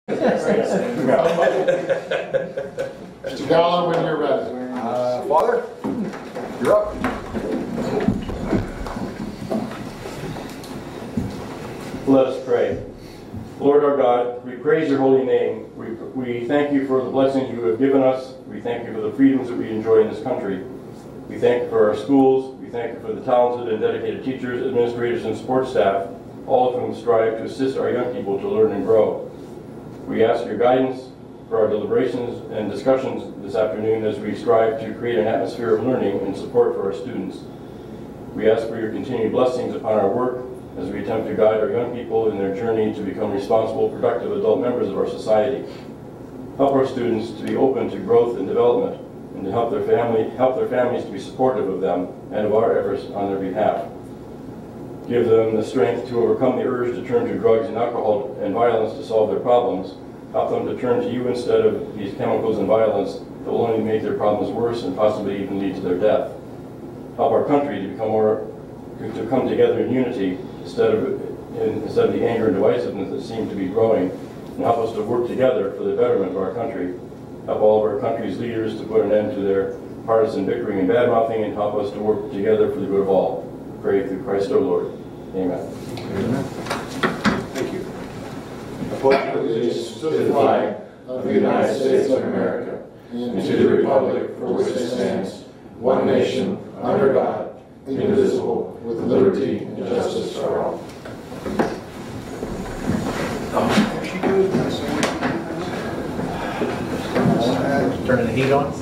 Mr. Gallo, when you're ready. Father, you're up. Let us pray. Lord our God, we praise your holy name. We thank you for the blessings you have given us. We thank you for the freedoms that we enjoy in this country. We thank you for our schools. We thank you for the talented and dedicated teachers, administrators, and support staff, all of whom strive to assist our young people to learn and grow. We ask your guidance for our deliberations and discussions this afternoon as we strive to create an atmosphere of learning and support for our students. We ask for your continued blessings upon our work as we attempt to guide our young people in their journey to become responsible, productive adult members of our society. Help our students to be open to growth and development, and to help their families to be supportive of them and of our efforts on their behalf. Give them the strength to overcome the urge to turn to drugs and alcohol and violence to solve their problems. Help them to turn to you instead of these chemicals and violence that will only make their problems worse and possibly even lead to their death. Help our country to come together in unity instead of the anger and divisiveness that seem to be growing, and help us to work together for the betterment of our country. Help all of our country's leaders to put an end to their partisan bickering and bad-mouthing, and help us to work together for the good of all. Pray through Christ our Lord. Amen. Amen. Thank you. I pledge allegiance to the flag of the United States of America and to the republic for which it stands, one nation, under God, indivisible, with liberty and justice for all. Turning the heat on?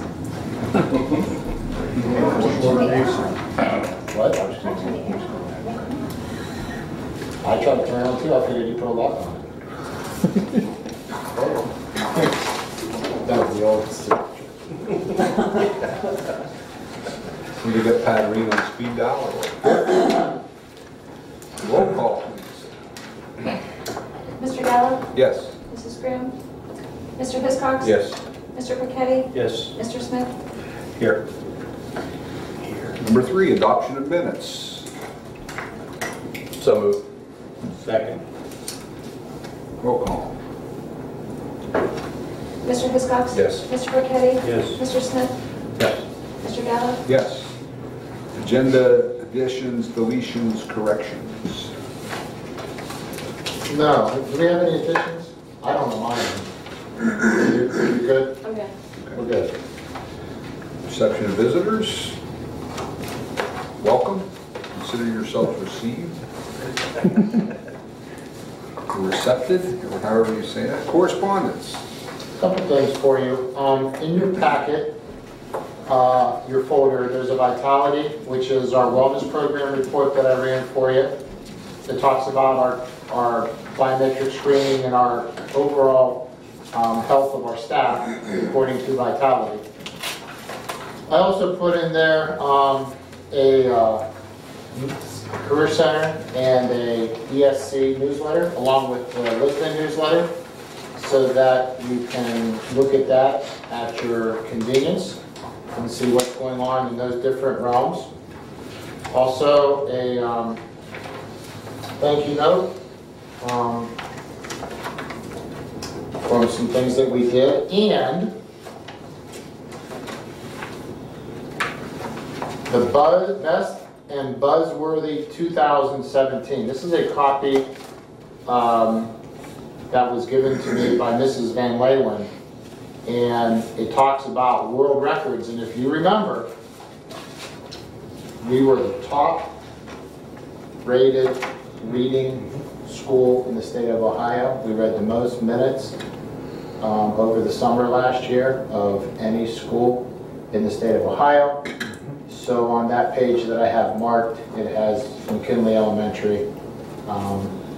What? I tried to turn it on too. I figured you put a lock on it. That was the old signature. Need to get Patterine on speed dial. Roll call, please. Mr. Gallo? Yes. Mrs. Grimm? Mr. Hiscox? Yes. Mr. Burketti? Yes. Mr. Smith? Here. Number 3, adoption of minutes. So moved. Second. Roll call. Mr. Hiscox? Yes. Mr. Burketti? Yes. Mr. Smith? Yes. Mr. Gallo? Yes. Agenda additions, deletions, corrections. No. Do we have any additions? I don't know mine. You good? Okay. We're good. Reception of visitors. Welcome. Consider yourselves received. Recepted, or however you say that. Correspondence. Couple things for you. In your packet, your folder, there's a Vitality, which is our wellness program report that I ran for you. It talks about our biometric screening and our overall health of our staff according to Vitality. I also put in there a Career Center and a ESC newsletter along with the Lisbon newsletter so that you can look at that at your convenience and see what's going on in those different realms. Also a thank you note from some things that we did, and the Best and Buzzworthy 2017. This is a copy that was given to me by Mrs. Van Leeuwen, and it talks about world records. And if you remember, we were the top rated reading school in the state of Ohio. We read the most minutes over the summer last year of any school in the state of Ohio. So on that page that I have marked, it has McKinley Elementary,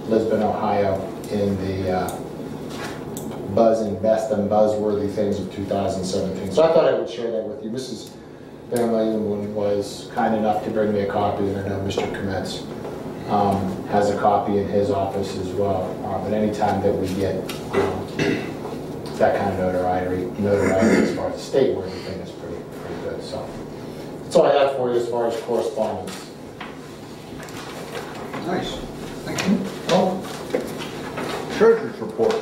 Lisbon, Ohio, in the Best and Buzzworthy Things of 2017. So I thought I would share that with you. Mrs. Van Leeuwen was kind enough to bring me a copy, and I know Mr. Kometz has a copy in his office as well. But anytime that we get that kind of notoriety as far as the state-worthy thing is pretty good. So that's all I have for you as far as correspondence. Nice. Thank you. Well, Treasurer's report.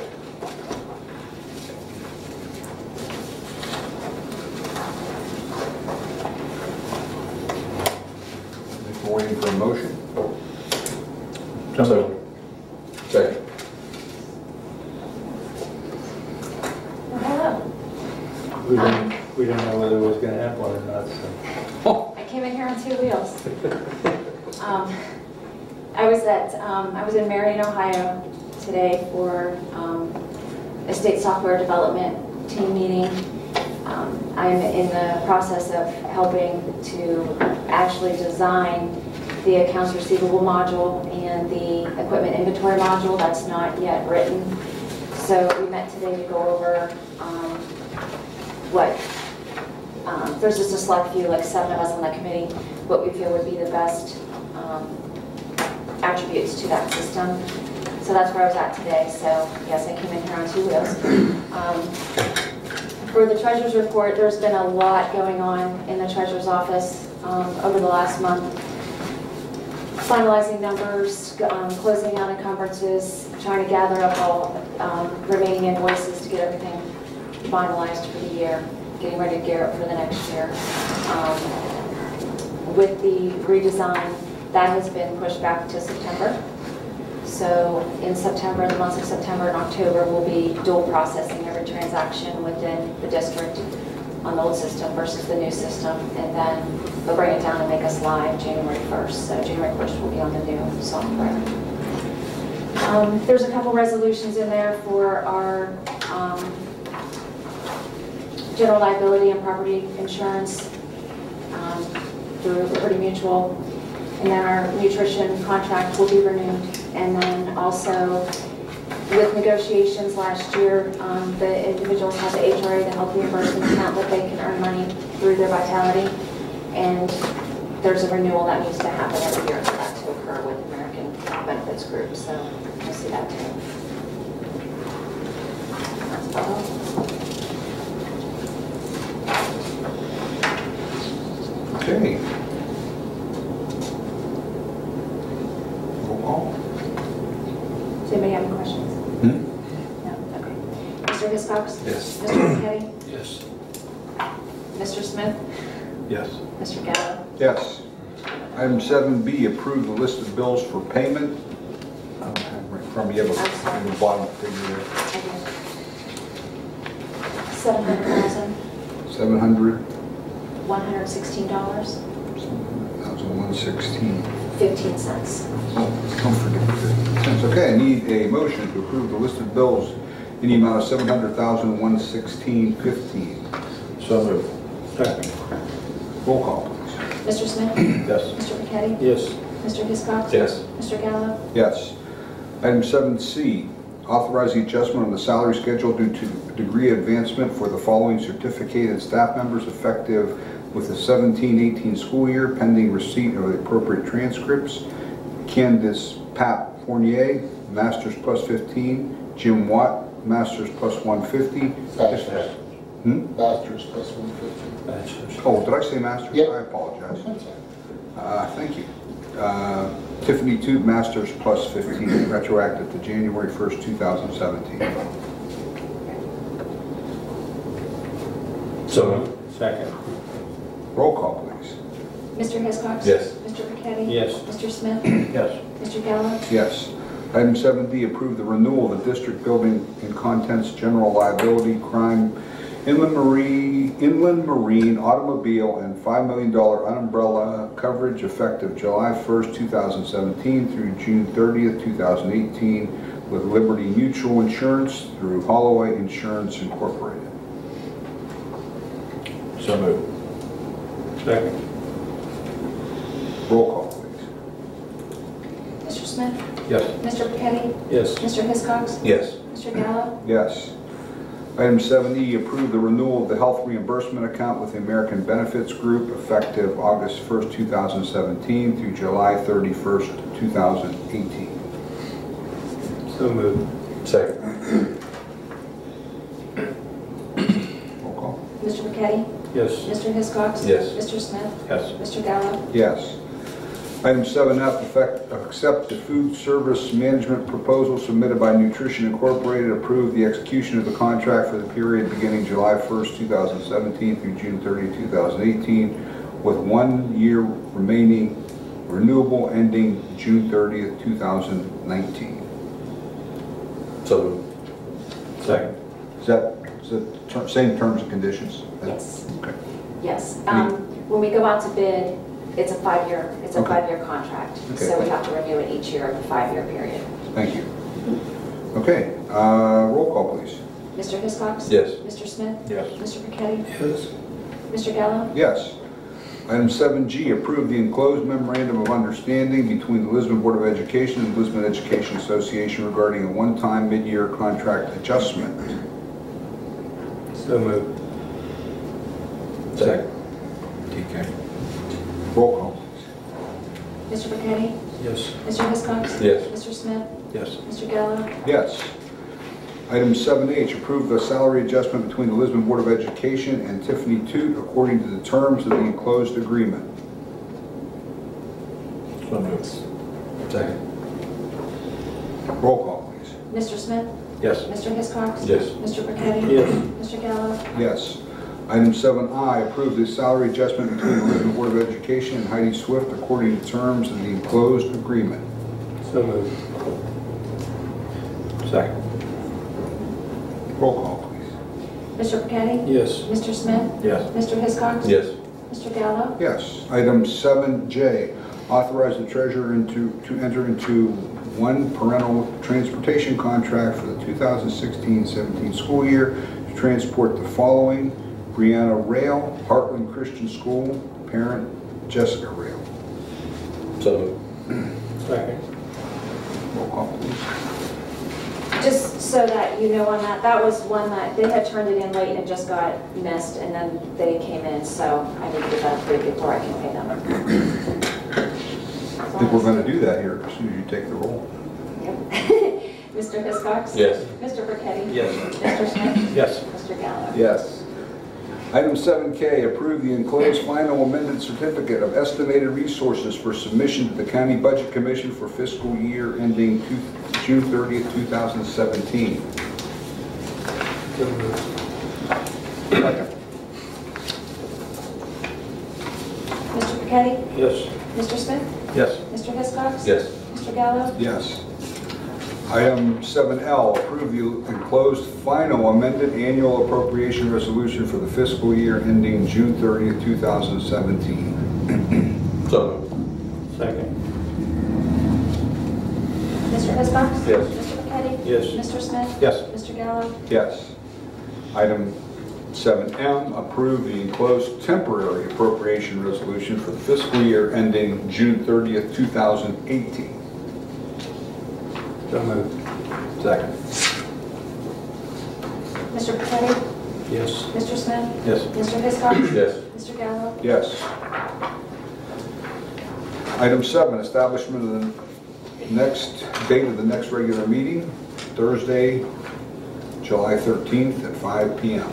Waiting for a motion. So Second. Hello. we didn't know whether it was going to have one or not, so. I came in here on 2 wheels. I was in Marion, Ohio today for a state software development team meeting. I'm in the process of helping to actually design the accounts receivable module and the equipment inventory module. That's not yet written. So we met today to go over there's just a select few, like 7 of us on that committee, what we feel would be the best attributes to that system. So that's where I was at today. So yes, I came in here on 2 wheels. For the treasurer's report, there's been a lot going on in the treasurer's office over the last month. Finalizing numbers, closing out encumbrances, trying to gather up all remaining invoices to get everything finalized for the year, getting ready to gear up for the next year. With the redesign, that has been pushed back to September. So in September, the months of September and October, we'll be dual processing every transaction within the district on the old system versus the new system, and then they'll bring it down and make us live January 1st. So January 1st will be on the new software. There's a couple resolutions in there for our general liability and property insurance through Liberty Mutual. And then our nutrition contract will be renewed. And then also with negotiations last year, the individuals have the HRA, the health reimbursement account, that they can earn money through their vitality. And there's a renewal that needs to happen every year for that to occur with American Benefits Group. So you'll see that too. That's about all. Okay. Roll call. Does anybody have any questions? No? Okay. Mr. Hiscox? Yes. Mr. McKetty? Yes. Mr. Smith? Yes. Mr. Gallo? Yes. Item 7B, approve the list of bills for payment. I don't have it right from you, but in the bottom figure there. $700,000, 700. $116, 1,116. 15 cents. Oh, don't forget the 50 cents. Okay, I need a motion to approve the list of bills in the amount of $700,116.15. So moved. Second. Roll call, please. Mr. Smith? Yes. Mr. McKetty? Yes. Mr. Hiscox? Yes. Mr. Gallo? Yes. Item 7C, authorize the adjustment on the salary schedule due to degree advancement for the following certificated staff members effective with the 17-18 school year, pending receipt of the appropriate transcripts. Candice Pat Fournier, Masters plus 15. Jim Watt, Masters plus 150. Bachelor's. Hmm? Bachelor's plus 150. Bachelor's. Oh, did I say Masters? Yep. I apologize. Thank you. Tiffany Tube, Masters plus 15, retroactive to January 1st, 2017. So moved. Second. Roll call, please. Mr. Hiscox? Yes. Mr. McKetty? Yes. Mr. Smith? Yes. Mr. Gallo? Yes. Item 7D, approve the renewal of the district building and contents general liability, crime, inland marine, automobile, and $5 million umbrella coverage effective July 1st, 2017 through June 30th, 2018 with Liberty Mutual Insurance through Holloway Insurance Incorporated. So moved. Second. Roll call, please. Mr. Smith? Yes. Mr. McKetty? Yes. Mr. Hiscox? Yes. Mr. Gallo? Yes. Item 7E, approve the renewal of the health reimbursement account with the American Benefits Group effective August 1st, 2017 through July 31st, 2018. So moved. Second. Roll call. Mr. McKetty? Yes. Mr. Hiscox? Yes. Mr. Smith? Yes. Mr. Gallo? Yes. Item 7F, accept the food service management proposal submitted by Nutrition Incorporated, approve the execution of the contract for the period beginning July 1st, 2017 through June 30, 2018, with 1 year remaining renewable ending June 30th, 2019. So moved. Second. Is that same terms and conditions? Yes. Okay. Yes. When we go out to bid, it's a five-year contract. Okay. So we have to renew it each year of the 5-year period. Thank you. Okay, roll call, please. Mr. Hiscox? Yes. Mr. Smith? Yes. Mr. Burketti? Yes. Mr. Gallo? Yes. Item 7G, approve the enclosed memorandum of understanding between the Lisbon Board of Education and Lisbon Education Association regarding a one-time mid-year contract adjustment. So moved. Second. TK. Roll call, please. Mr. Burketti? Yes. Mr. Hiscox? Yes. Mr. Smith? Yes. Mr. Gallo? Yes. Item 7H, approve the salary adjustment between the Lisbon Board of Education and Tiffany Toot according to the terms of the enclosed agreement. So moved. Second. Roll call, please. Mr. Smith? Yes. Mr. Hiscox? Yes. Mr. Burketti? Yes. Mr. Gallo? Yes. Item 7I, approve the salary adjustment between the Lisbon Board of Education and Heidi Swift according to terms of the enclosed agreement. So moved. Second. Roll call, please. Mr. Burketti? Yes. Mr. Smith? Yes. Mr. Hiscox? Yes. Mr. Gallo? Yes. Item 7J, authorize the treasurer to enter into one parental transportation contract for the 2016-17 school year to transport the following: Brianna Rail, Heartland Christian School, parent Jessica Rail. So moved. Second. Roll call, please. Just so that you know on that, that was one that they had turned it in late and it just got missed, and then they came in, so I need to get that approved before I can pay them. I think we're going to do that here as soon as you take the roll. Yep. Mr. Hiscox? Yes. Mr. Burketti? Yes. Mr. Smith? Yes. Mr. Gallo? Yes. Item 7K, approve the enclosed final amended certificate of estimated resources for submission to the County Budget Commission for fiscal year ending June 30th, 2017. So moved. Second. Mr. Burketti? Yes. Mr. Smith? Yes. Mr. Hiscox? Yes. Mr. Gallo? Yes. Item 7L, approve the enclosed final amended annual appropriation resolution for the fiscal year ending June 30th, 2017. So moved. Second. Mr. Hiscox? Yes. Mr. Burketti? Yes. Mr. Smith? Yes. Mr. Gallo? Yes. Item 7M, approve the enclosed temporary appropriation resolution for the fiscal year ending June 30th, 2018. So moved. Second. Mr. Burketti? Yes. Mr. Smith? Yes. Mr. Hiscox? Yes. Mr. Gallo? Yes. Item 7, establishment of the next date of the next regular meeting, Thursday, July 13th at 5 p.m.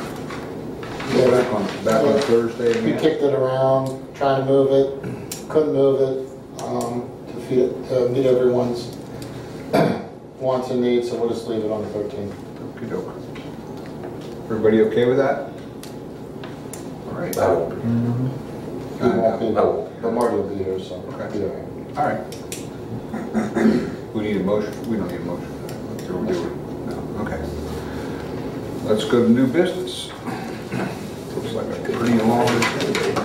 Back on Thursday We again. kicked it around, trying to move it, couldn't move it, to meet everyone's wants and needs, so we'll just leave it on the 13th. Okey-doke. Everybody okay with that? All right. I won't be. We won't be, I won't. but Marty will be here, so. Okay. be all right. All right. We need a motion? We don't need a motion. Or we do it? No, okay. Let's go to new business. Looks like a pretty long agenda.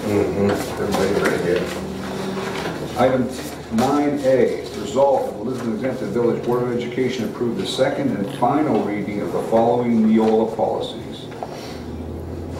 Everybody ready here? Item 9A, resolve that the Lisbon Exempted Village Board of Education approve the second and final reading of the following Neola policies.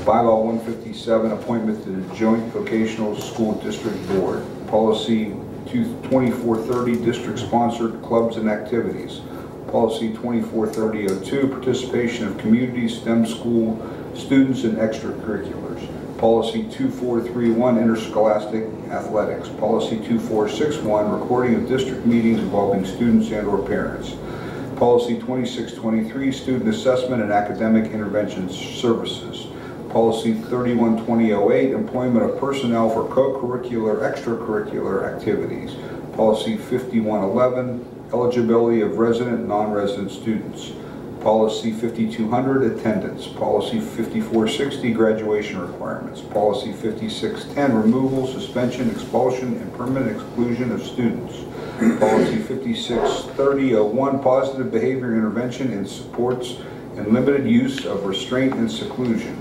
Bylaw 157, appointment to the Joint Vocational School District Board. Policy 2430, district-sponsored clubs and activities. Policy 2430-02, participation of community STEM school students in extracurriculars. Policy 2431, interscholastic athletics. Policy 2461, recording of district meetings involving students and/or parents. Policy 2623, student assessment and academic intervention services. Policy 312008, employment of personnel for co-curricular, extracurricular activities. Policy 5111, eligibility of resident and non-resident students. Policy 5200, attendance. Policy 5460, graduation requirements. Policy 5610, removal, suspension, expulsion, and permanent exclusion of students. Policy 5630-01, positive behavior intervention and supports and limited use of restraint and seclusion.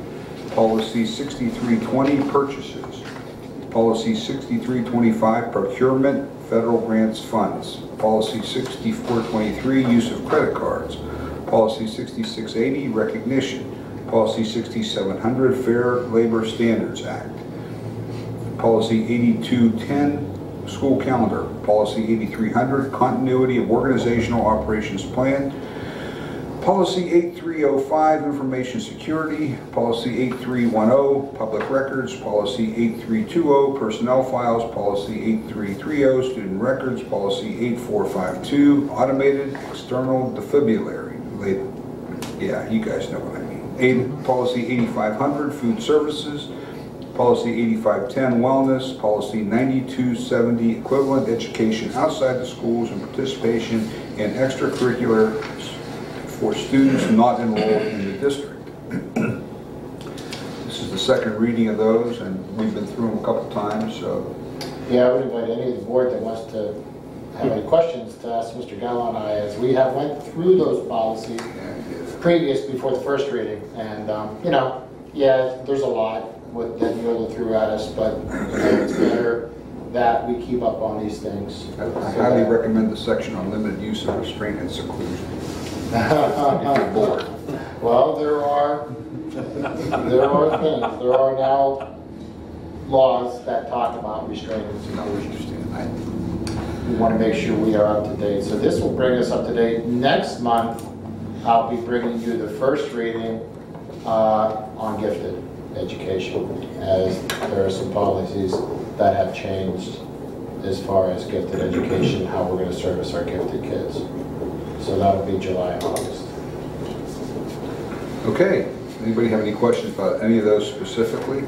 Policy 6320, purchases. Policy 6325, procurement, federal grants funds. Policy 6423, use of credit cards. Policy 6680, recognition. Policy 6700, Fair Labor Standards Act. Policy 8210, school calendar. Policy 8300, continuity of organizational operations plan. Policy 8305, information security. Policy 8310, public records. Policy 8320, personnel files. Policy 8330, student records. Policy 8452, automated external defibrillary. Yeah, you guys know what I mean. Policy 8500, food services. Policy 8510, wellness. Policy 9270, equivalent education outside the schools and participation in extracurricular for students not enrolled in the district. This is the second reading of those, and we've been through them a couple times. So Yeah, I would invite any of the board that wants to have any questions to ask Mr. Gallo and I, as we have went through those policies previous before the first reading. And, you know, yeah, there's a lot that Neil threw at us, but you know, it's better that we keep up on these things. I highly recommend the section on limited use of restraint and seclusion. If you're bored. Well, there are things. There are now laws that talk about restraint and seclusion. We want to make sure we are up to date. So this will bring us up to date. Next month, I'll be bringing you the first reading on gifted education, as there are some policies that have changed as far as gifted education, how we're going to service our gifted kids. So that'll be July and August. Okay. Anybody have any questions about any of those specifically?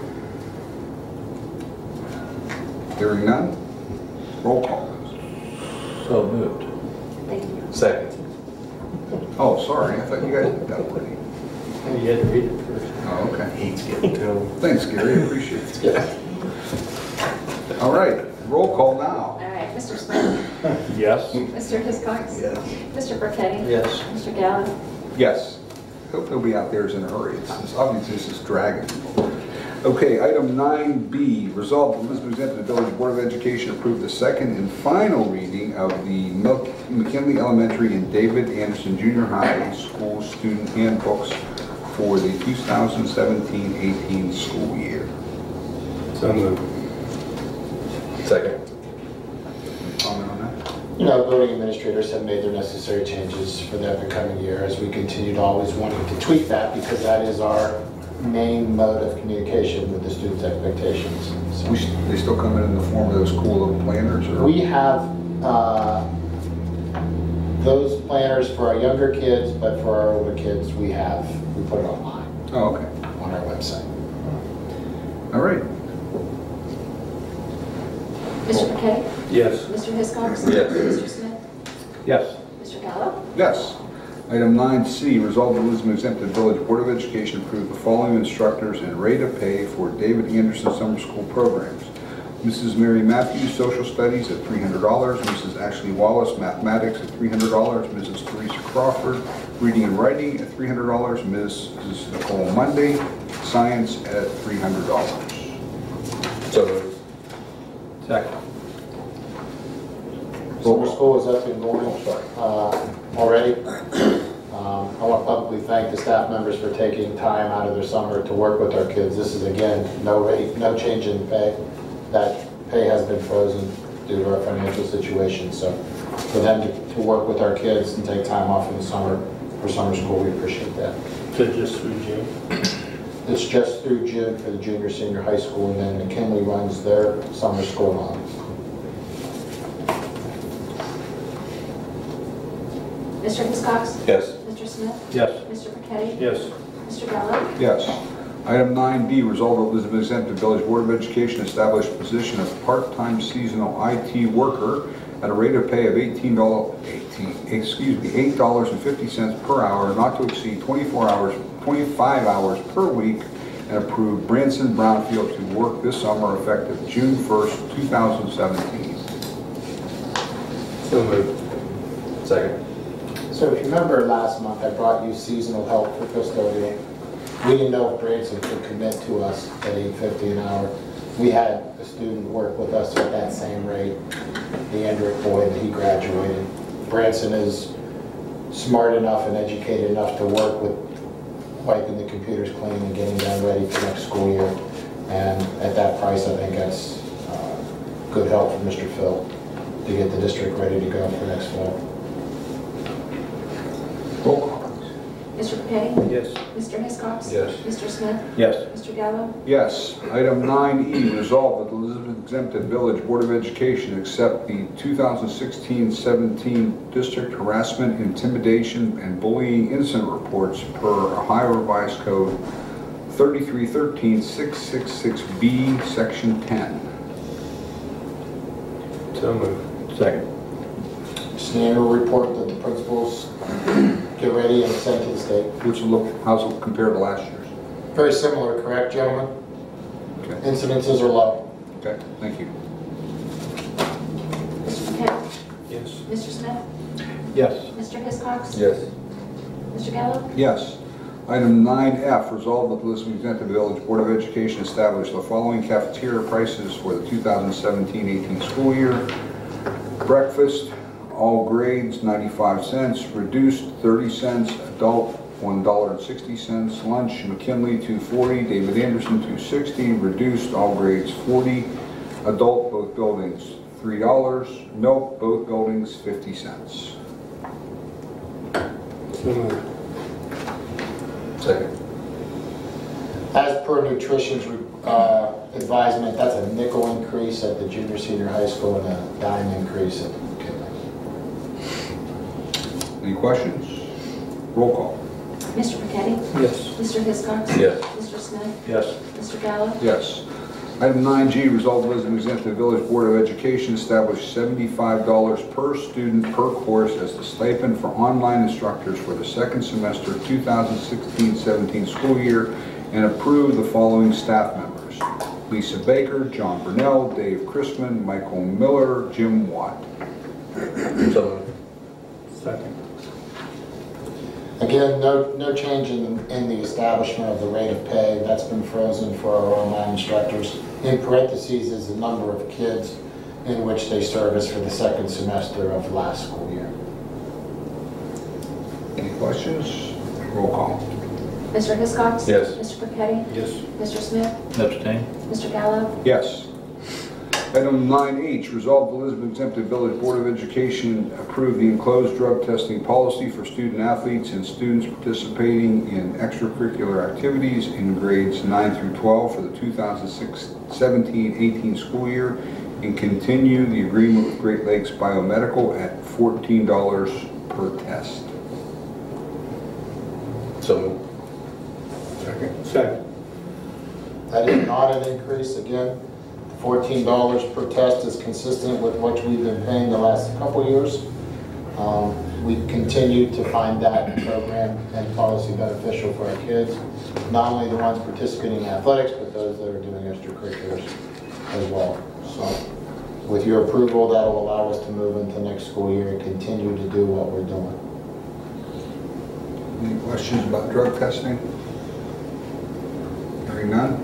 Hearing none? Roll call. So moved. Thank you. Second. Oh, sorry. I thought you guys did that already. You had to read it first. Oh, okay. He's getting to him. Thanks, Gary. I appreciate it. All right. Roll call now. All right, Mr. Smith, Yes. Mr. Hiscox, Yes. Mr. Burketti, Yes. Mr. Gallo. Yes. Hope nobody out there is in a hurry. Obviously, this is dragging. Okay, item 9B, resolved that Lisbon Exempted Village Board of Education approve the second and final reading of the McKinley Elementary and David Anderson Junior High School student handbooks for the 2017-18 school year. So moved. Second. Comment on that? You know, building administrators have made their necessary changes for the upcoming year, as we continue to always wanting to tweak that, because that is our main mode of communication with the students' expectations. So They still come in the form of those cool little planners? Or? we have those planners for our younger kids, but for our older kids, we put it online Oh, okay. on our website. All right. Mr. Burketti, Yes. Mr. Hiscox. Yes. Mr. Smith, Yes. Mr. Gallo. Yes. Item 9C, resolved that Lisbon Exempted Village Board of Education approve the following instructors and rate of pay for David Anderson Summer School programs. Mrs. Mary Matthews, Social Studies at $300. Mrs. Ashley Wallace, Mathematics at $300. Mrs. Teresa Crawford, Reading and Writing at $300. Mrs. Nicole Monday, Science at $300. So moved. Second. Summer school is up and going already. I want to publicly thank the staff members for taking time out of their summer to work with our kids. This is, again, no change in pay. That pay has been frozen due to our financial situation. So for them to work with our kids and take time off in the summer for summer school, we appreciate that. So just through June? It's just through June for the junior, senior high school, and then McKinley runs their summer school on. Mr. Hiscox. Yes. Mr. Smith, Yes. Mr. Burketti, Yes. Mr. Gallo. Yes. Item 9B, resolve that Lisbon Exempted Village Board of Education establish a position of part-time seasonal IT worker at a rate of pay of $8.50 per hour, not to exceed 25 hours per week, and approve Branson Brownfield to work this summer effective June 1st, 2017. So moved. Second. So if you remember last month, I brought you seasonal help for custodial. We didn't know if Branson could commit to us at $8.50 an hour. We had a student work with us at that same rate, the Andrew boy, that he graduated. Branson is smart enough and educated enough to work with wiping the computers clean and getting them ready for next school year. And at that price, I think that's good help from Mr. Phil to get the district ready to go for next fall. Roll call. Mr. Burketti? Yes. Mr. Hiscox? Yes. Mr. Smith? Yes. Mr. Gallo? Yes. Item 9E, resolve that the Lisbon Exempted Village Board of Education accept the 2016-17 District Harassment, Intimidation, and Bullying Incident Reports per Ohio Revised Code 3313-666B, Section 10. So moved. Second. Just an annual report that the principals get ready and send to the state. How's it compared to last year's? Very similar, correct, gentlemen? Okay. Incidences are low. Okay, thank you. Mr. Burketti? Yes. Mr. Smith? Yes. Mr. Hiscox? Yes. Mr. Gallo? Yes. Item 9F, resolve that the Lisbon Exempted Village Board of Education establish the following cafeteria prices for the 2017-18 school year. Breakfast, all grades, 95 cents, reduced 30 cents, adult $1.60, lunch, McKinley $2.40, David Anderson $2.60, reduced all grades 40, adult both buildings $3, milk both buildings 50 cents. So moved. Second. As per nutrition's advisement, that's a nickel increase at the junior senior high school and a dime increase at McKinley. Any questions? Roll call. Mr. Burketti? Yes. Mr. Hiscox? Yes. Mr. Smith? Yes. Mr. Gallo? Yes. Item 9G, resolve the Lisbon Exempted Village Board of Education establish $75 per student per course as the stipend for online instructors for the second semester 2016-17 school year, and approve the following staff members: Lisa Baker, John Burnell, Dave Chrisman, Michael Miller, Jim Watt. So moved. Second. Again, no change in the establishment of the rate of pay. That's been frozen for our online instructors. In parentheses is the number of kids in which they service for the second semester of last school year. Any questions? Roll call. Mr. Hiscox? Yes. Mr. Burketti? Yes. Mr. Smith? Abstain. Mr. Gallo? Yes. Item 9H, resolve the Lisbon Exempted Village Board of Education approve the enclosed drug testing policy for student athletes and students participating in extracurricular activities in grades 9 through 12 for the 2017-18 school year, and continue the agreement with Great Lakes Biomedical at $14 per test. So moved. Second. That is not an increase. Again, $14 per test is consistent with what we've been paying the last couple years. We continue to find that program and policy beneficial for our kids, not only the ones participating in athletics, but those that are doing extracurriculars as well. So with your approval, that will allow us to move into next school year and continue to do what we're doing. Any questions about drug testing? Hearing none?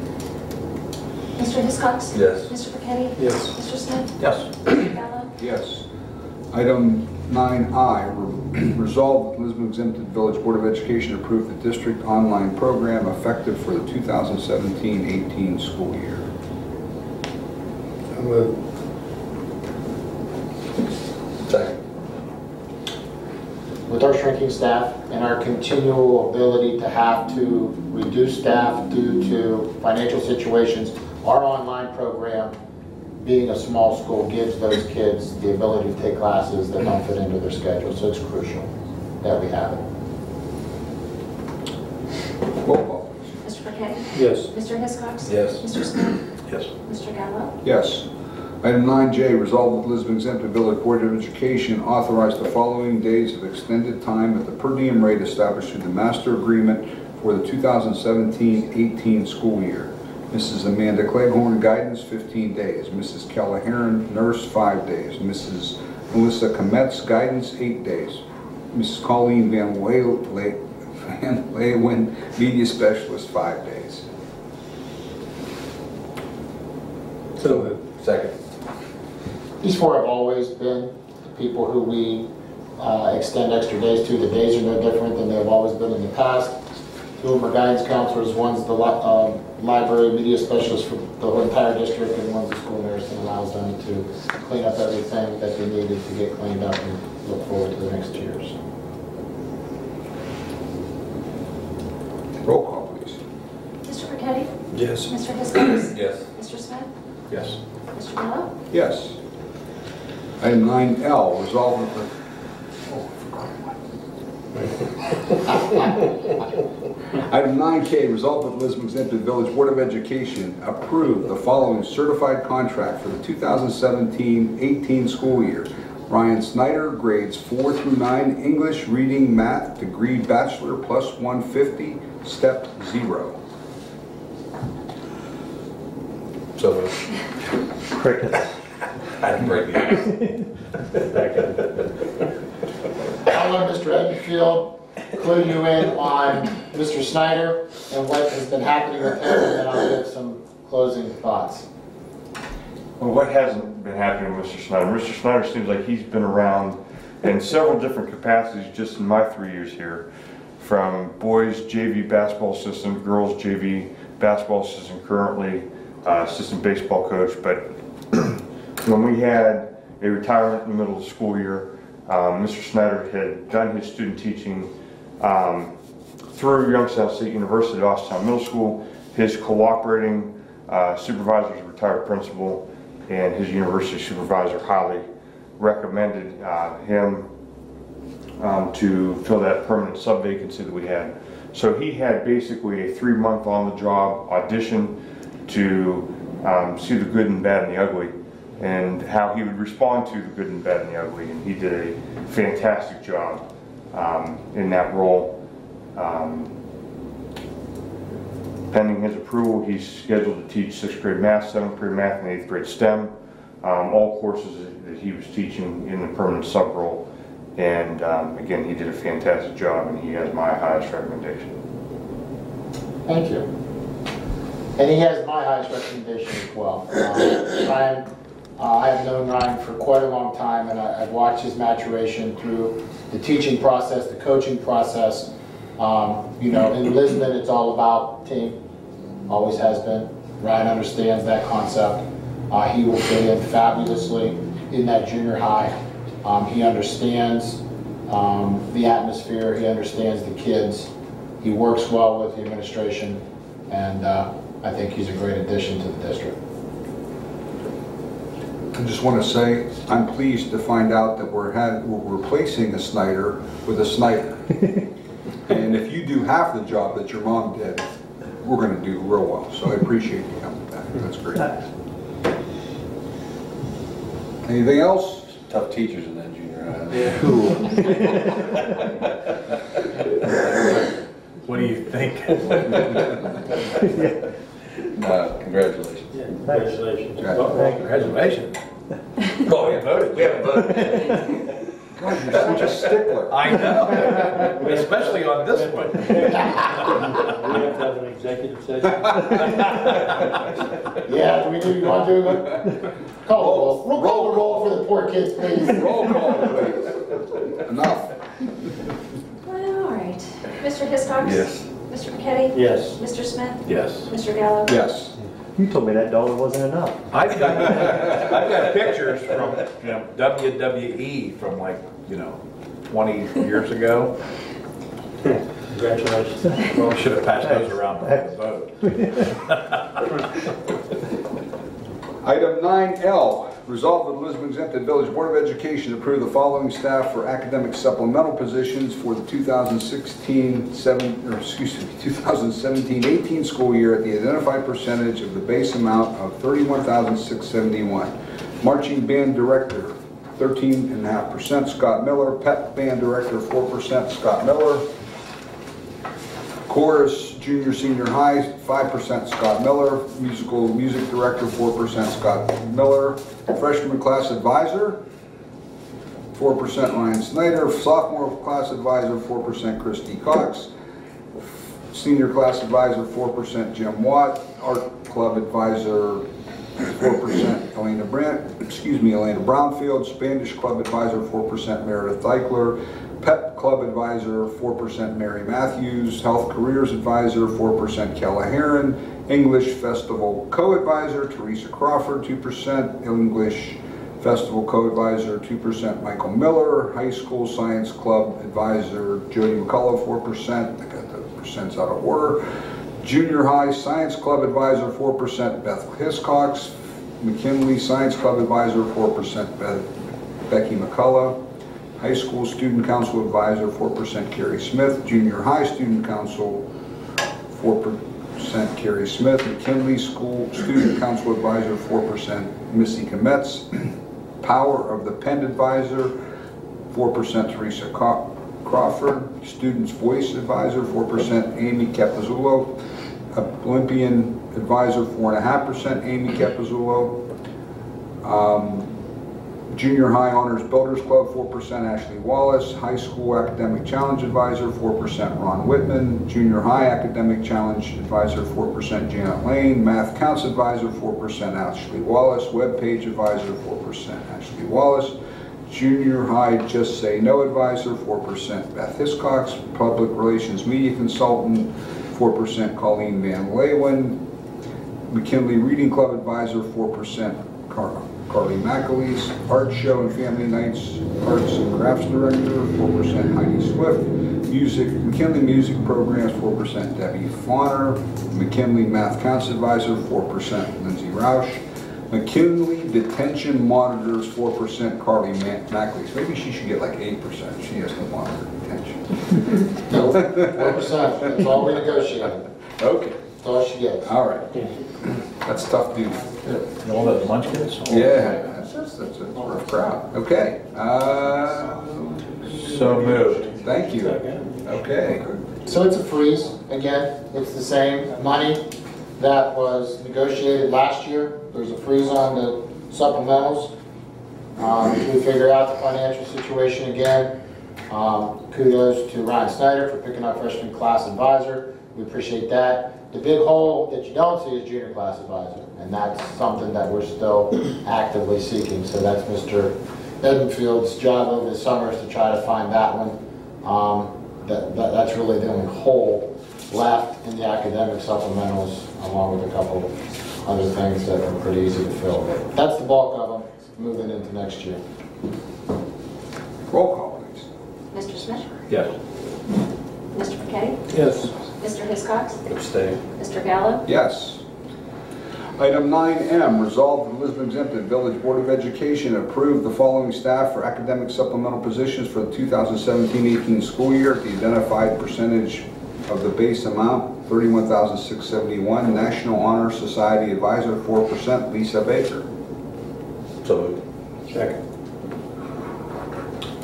Mr. Hiscox? Yes. Mr. Burketti? Yes. Mr. Smith? Yes. Mr. Gallo? Yes. Item 9I, resolve that the Lisbon Exempted Village Board of Education approve the district online program effective for the 2017-18 school year. So moved. Second. With our shrinking staff and our continual ability to have to reduce staff due to financial situations, our online program, being a small school, gives those kids the ability to take classes that don't fit into their schedule. So it's crucial that we have it. Roll call. Mr. Burketti? Yes. Mr. Hiscox? Yes. Mr. Smith? Yes. Mr. Gallo? Yes. Item 9J, resolved that Lisbon Exempted Village Board of Education authorize the following days of extended time at the per diem rate established through the master agreement for the 2017-18 school year. Mrs. Amanda Cleghorn, guidance, 15 days. Mrs. Callahan, nurse, 5 days. Mrs. Melissa Kometz, guidance, 8 days. Mrs. Colleen Van Leeuwen, media specialist, 5 days. So Second. These four have always been the people who we extend extra days to. The days are no different than they've always been in the past. Two of them are guidance counselors, one's the library media specialist for the entire district, and one's the school nurse, and allows them to clean up everything that they needed to get cleaned up and look forward to the next years. Roll call, please. Mr. Burketti? Yes. Mr. Hiscox? Yes. Mr. Smith? Yes. Mr. Gallo? Yes. Item 9L, resolved that Item 9K, resolved that the Lisbon Exempted Village Board of Education approve the following certified contract for the 2017-18 school year. Ryan Snyder, grades 4 through 9, English, Reading, Math, degree Bachelor, plus 150, step 0. So moved. crickets. I didn't break the ice. I'll let Mr. Edenfield clue you in on Mr. Snyder and what has been happening with him, and then I'll give some closing thoughts. Well, what hasn't been happening with Mr. Snyder? Mr. Snyder seems like he's been around in several different capacities just in my 3 years here, from boys JV basketball assistant, girls JV basketball assistant, currently assistant baseball coach. But when we had a retirement in the middle of the school year, Mr. Snyder had done his student teaching through Youngstown State University at Austintown Middle School. His cooperating supervisor is a retired principal, and his university supervisor highly recommended him to fill that permanent sub vacancy that we had. So he had basically a 3-month on-the-job audition to see the good and bad and the ugly, and how he would respond to the good and bad and the ugly, and he did a fantastic job in that role. Pending his approval, he's scheduled to teach 6th grade math, 7th grade math, and 8th grade STEM, all courses that he was teaching in the permanent sub role. And again, he did a fantastic job, and he has my highest recommendation. Thank you. And he has my highest recommendation as well. Ryan, I have known Ryan for quite a long time, and I've watched his maturation through the teaching process, the coaching process. You know, in Lisbon, it's all about team, always has been. Ryan understands that concept. He will fit in fabulously in that junior high. He understands the atmosphere, he understands the kids. He works well with the administration, and I think he's a great addition to the district. I just want to say, I'm pleased to find out that we're replacing a Snyder with a Snyder. And if you do half the job that your mom did, we're going to do real well. So I appreciate you coming back. That's great. Anything else? Tough teachers in that junior high. Yeah. What do you think? Congratulations. Yeah, congratulations. Congratulations. Oh, we haven't voted. We haven't voted. God, you're such a stickler. I know. Especially on this one. We have to have an executive session. Yeah, do we do, you want to do it? Call the roll for the poor kids, please. Roll call, please. Enough. Well, all right. Mr. Hiscox? Yes. Mr. Burketti? Yes. Mr. Smith? Yes. Mr. Gallo? Yes. You told me that dollar wasn't enough. I've got pictures from WWE from 20 years ago. Congratulations. Well, we should have passed those around before the vote. Item 9L, resolved that the Lisbon Exempted Village Board of Education approve the following staff for academic supplemental positions for the 2017-18 school year at the identified percentage of the base amount of $31,671. Marching band director, 13.5%, Scott Miller. Pep band director, 4%, Scott Miller. Chorus, junior, senior high, 5%, Scott Miller. Music director, 4%, Scott Miller. Freshman class advisor, 4%, Ryan Snyder. Sophomore class advisor, 4%, Christy Cox. Senior class advisor, 4%, Jim Watt. Art club advisor, 4%, Elena Brownfield. Spanish club advisor, 4%, Meredith Eichler. Pep club advisor, 4%, Mary Matthews. Health careers advisor, 4%, Kella Heron. English festival co-advisor, Teresa Crawford, 2%. English festival co-advisor, 2%, Michael Miller. High school science club advisor, Jody McCullough, 4%. I got the percents out of order. Junior high science club advisor, 4%, Beth Hiscox. McKinley science club advisor, 4%, Becky McCullough. High school student council advisor, 4%, Carrie Smith. Junior high student council, 4%, Carrie Smith. McKinley school student council advisor, 4%, Missy Kometz. Power of the Pen advisor, 4%, Teresa Crawford. Students Voice advisor, 4%, Amy Capizzulo. Olympian advisor, 4.5%, Amy Capizzulo. Junior High Honors Builders Club, 4%, Ashley Wallace. High School Academic Challenge Advisor, 4%, Ron Whitman. Junior High Academic Challenge Advisor, 4%, Janet Lane. Math Counts Advisor, 4%, Ashley Wallace. Web Page Advisor, 4%, Ashley Wallace. Junior High Just Say No Advisor, 4%, Beth Hiscox. Public Relations Media Consultant, 4%, Colleen Van Leeuwen. McKinley Reading Club Advisor, 4%, Carly McAleese. Art Show and Family Nights Arts and Crafts Director, 4%, Heidi Swift. McKinley Music Programs, 4%, Debbie Fauner. McKinley Math Counts Advisor, 4%, Lindsay Roush. McKinley Detention Monitors, 4%, Carly McAleese. Maybe she should get like 8%. She has to monitor detention. No, 4%, that's all we negotiated. Okay. That's all she gets. All right. That's tough duty. All those munchkins? Yeah, that's a rough crowd. Okay. So moved. Thank you. Okay. So it's a freeze, again, it's the same money that was negotiated last year. There's a freeze on the supplementals. We figure out the financial situation again. Kudos to Ryan Snyder for picking up freshman class advisor. We appreciate that. The big hole that you don't see is junior class advisor, and that's something that we're still actively seeking. So that's Mr. Edenfield's job over the summer is to try to find that one. That's really the only hole left in the academic supplementals, along with a couple of other things that are pretty easy to fill. But that's the bulk of them moving into next year. Roll call, please. Mr. Smith? Yes. Mr. McKay? Yes. Mr. Hiscox? Abstain. Mr. Gallo? Yes. Item 9M, resolved the Lisbon Exempted Village Board of Education approve the following staff for academic supplemental positions for the 2017-18 school year at the identified percentage of the base amount, $31,671. National Honor Society Advisor, 4%, Lisa Baker. So moved. Second.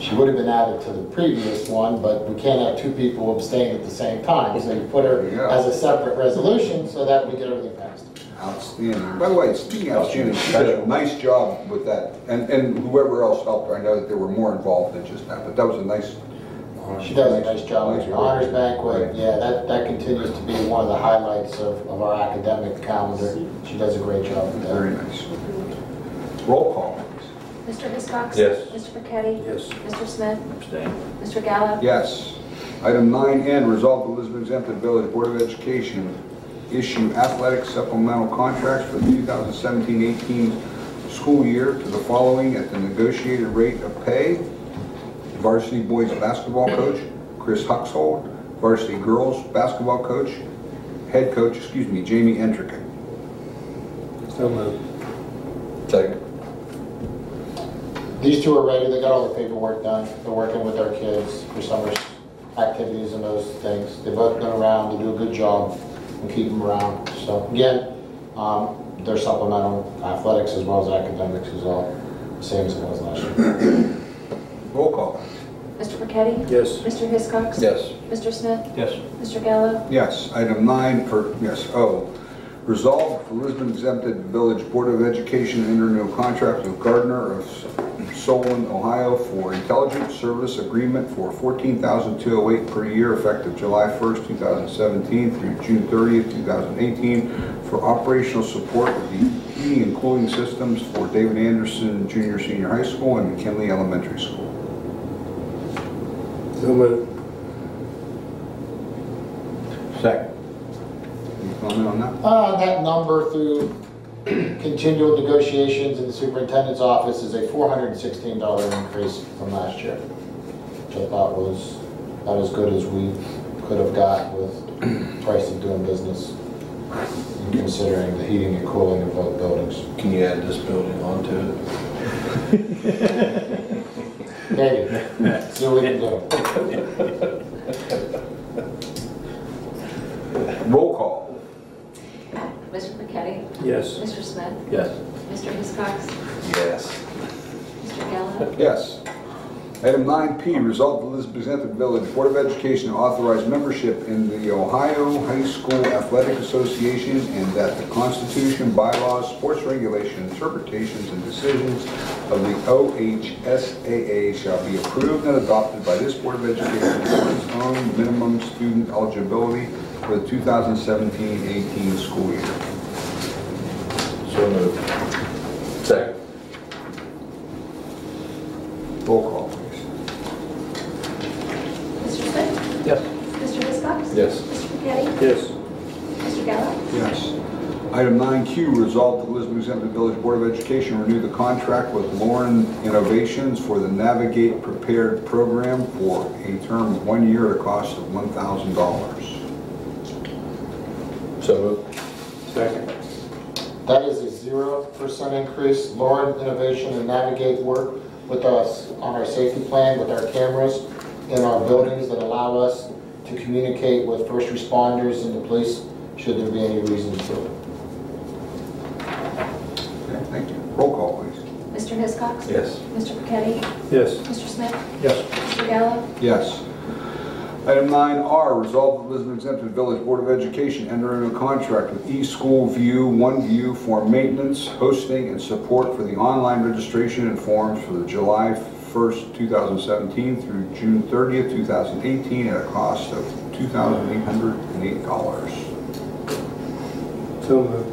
She would have been added to the previous one, but we can't have two people abstain at the same time. So you put her as a separate resolution so that we get everything passed. Outstanding. By the way, speaking of outstanding, she did a nice job with that. And whoever else helped her, I know that there were more involved than just that, but that was a nice... She does a nice job with the honors banquet. Right. Yeah, that continues to be one of the highlights of our academic calendar. She does a great job with that. Very nice. Roll call. Mr. Hiscox? Yes. Mr. McKay? Yes. Mr. Smith? Abstain. Mr. Gallo? Yes. Item 9N, resolve the Lisbon Exempted Village Board of Education issue athletic supplemental contracts for the 2017-18 school year to the following at the negotiated rate of pay. Varsity boys basketball coach, Chris Huxhold. Varsity girls basketball coach, head coach, Jamie Entricken. So moved. Second. These two are ready. They got all the paperwork done. They're working with our kids for summer activities and those things. They've both been around to do a good job and keep them around. So again, their supplemental athletics as well as academics is all the same as it was last year. Roll call. Mr. Burketti? Yes. Mr. Hiscox? Yes. Mr. Smith? Yes. Mr. Gallo? Yes. Item 9, O. Resolved, the Lisbon Exempted Village Board of Education enter into a contract with Gardner of Solon, Ohio for Intelligence Service Agreement for $14,208 per year effective July 1st, 2017 through June 30th, 2018 for operational support of the heating and cooling systems for David Anderson Junior Senior High School and McKinley Elementary School. So moved. Second. Any comment on that? That number through continual negotiations in the superintendent's office is a $416 increase from last year, which I thought was about as good as we could have got with the price of doing business, and considering the heating and cooling of both buildings. Can you add this building onto it? Maybe. See what we can do. Roll call. Mr. Burketti? Yes. Mr. Smith? Yes. Mr. Hiscox? Yes. Mr. Gallo? Yes. Item 9P, resolve the Lisbon Exempted Village Board of Education authorize membership in the Ohio High School Athletic Association and that the Constitution, bylaws, sports regulation, interpretations, and decisions of the OHSAA shall be approved and adopted by this Board of Education for its own minimum student eligibility for the 2017-18 school year. So moved. Second. Roll call, please. Mr. Smith? Yes. Mr. Hiscox? Yes. Mr. Burketti? Yes. Mr. Gallo? Yes. Item 9Q, resolve the Lisbon Exempted Village Board of Education renew the contract with Lauren Innovations for the Navigate Prepared program for a term of 1 year at a cost of $1,000. So moved. Second. That is a 0% increase. Lauren Innovation and Navigate work with us on our safety plan with our cameras in our buildings that allow us to communicate with first responders and the police should there be any reason to. Okay, thank you. Roll call, please. Mr. Hiscox? Yes. Mr. Burketti? Yes. Mr. Smith? Yes. Mr. Gallo? Yes. Item 9R, resolve the Lisbon Exempted Village Board of Education enter into a contract with eSchool View, OneView for maintenance, hosting, and support for the online registration and forms for the July 1st, 2017 through June 30th, 2018 at a cost of $2,808. So moved.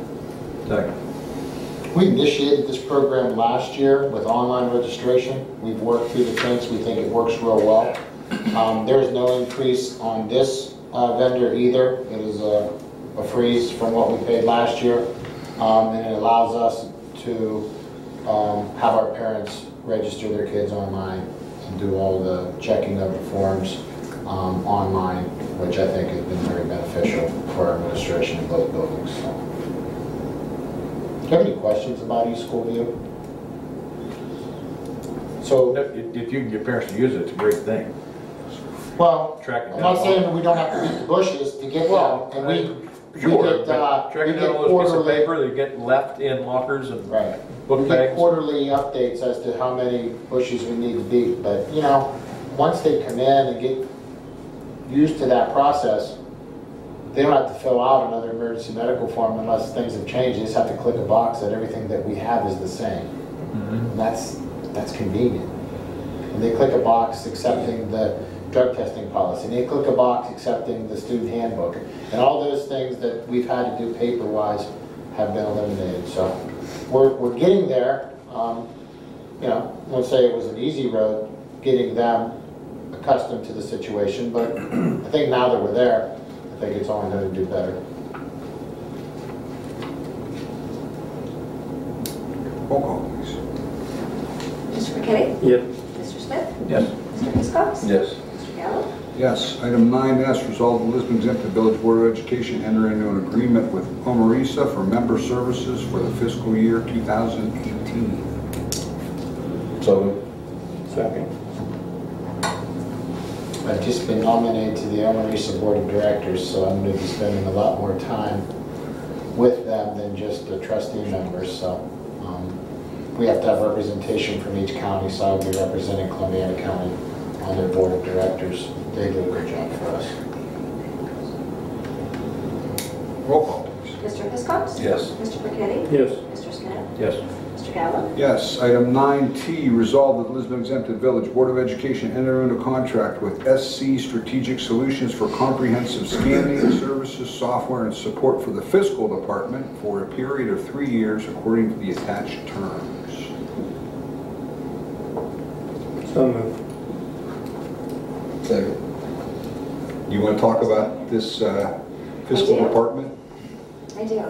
Second. We initiated this program last year with online registration. We've worked through the kinks. We think it works real well. There is no increase on this vendor either. It is a freeze from what we paid last year. And it allows us to have our parents register their kids online and do all the checking of the forms online, which I think has been very beneficial for our administration in both buildings. So. Do you have any questions about eSchool View? So, If you can get parents to use it, it's a great thing. well, Tracking I'm not down saying that we don't have to beat the bushes to get them, and we Sure, get, but tracking we down get all those pieces of quarterly, paper that get left in lockers and right. book We get bags. quarterly updates as to how many bushes we need to beat, but, you know, once they come in and get used to that process, they don't have to fill out another emergency medical form unless things have changed. They just have to click a box that everything that we have is the same. And that's convenient. And they click a box accepting the drug testing policy. And they click a box accepting the student handbook. And all those things that we've had to do paper-wise have been eliminated. So we're getting there. You know, I won't say it was an easy road getting them accustomed to the situation, but I think now that we're there, I think it's only going to do better. Roll call, please. Mr. Burketti? Yep. Mr. Smith? Yes. Mr. Hiscox? Yes. Mr. Gallo? Yes. Item 9S, resolve the Lisbon Exempted Village Board of Education enter into an agreement with Omarisa for member services for the fiscal year 2018. So moved. Second. I've just been nominated to the Omarisa Board of Directors, so I'm going to be spending a lot more time with them than just the trustee members, so we have to have representation from each county, so I'll be representing Columbiana County on their board of directors. They do a good job for us. Roll call, please. Mr. Hiscox? Yes. Mr. Burketti? Yes. Mr. Smith? Yes. Mr. Gallo? Yes. Item 9T, resolved that the Lisbon Exempted Village Board of Education enter into contract with SC Strategic Solutions for comprehensive scanning services, software, and support for the fiscal department for a period of 3 years according to the attached terms. So moved. Second. You want to talk about this fiscal I do. department? I do.